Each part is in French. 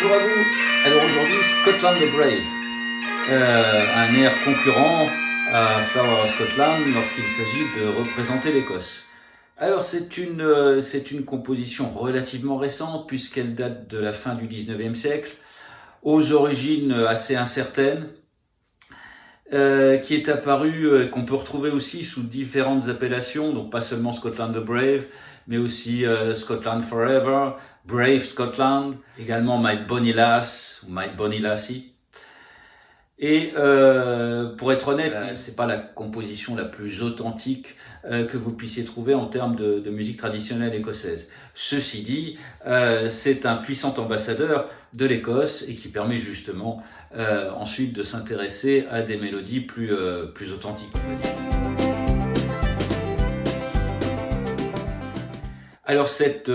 bonjour à vous. Alors aujourd'hui, Scotland the Brave, un air concurrent à Flower of Scotland lorsqu'il s'agit de représenter l'Écosse. Alors c'est une composition relativement récente puisqu'elle date de la fin du 19e siècle, aux origines assez incertaines, qui est apparue, qu'on peut retrouver aussi sous différentes appellations, donc pas seulement Scotland the Brave, mais aussi Scotland Forever, Brave Scotland, également My Bonnie Lass ou My Bonnie Lassie. Et pour être honnête, c'est pas la composition la plus authentique que vous puissiez trouver en termes de musique traditionnelle écossaise. Ceci dit, c'est un puissant ambassadeur de l'Écosse et qui permet justement ensuite de s'intéresser à des mélodies plus authentiques. Alors cette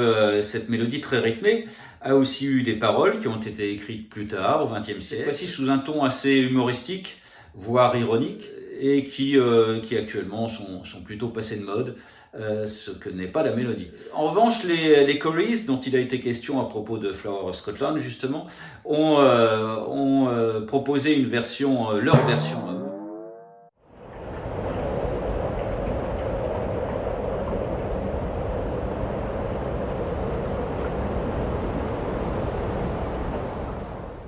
mélodie très rythmée a aussi eu des paroles qui ont été écrites plus tard, au XXe siècle, voici sous un ton assez humoristique, voire ironique, et qui actuellement sont plutôt passées de mode, ce que n'est pas la mélodie. En revanche, les Corries, dont il a été question à propos de Flower of Scotland justement, ont proposé une version, leur version à eux.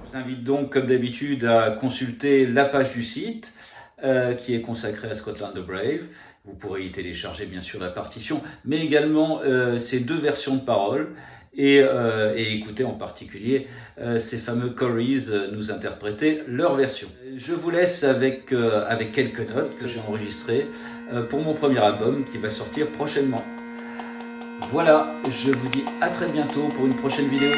Je vous invite donc, comme d'habitude, à consulter la page du site qui est consacrée à Scotland the Brave. Vous pourrez y télécharger bien sûr la partition, mais également ces deux versions de paroles et écouter en particulier ces fameux Corries nous interpréter leur version. Je vous laisse avec quelques notes que j'ai enregistrées pour mon premier album qui va sortir prochainement. Voilà, je vous dis à très bientôt pour une prochaine vidéo.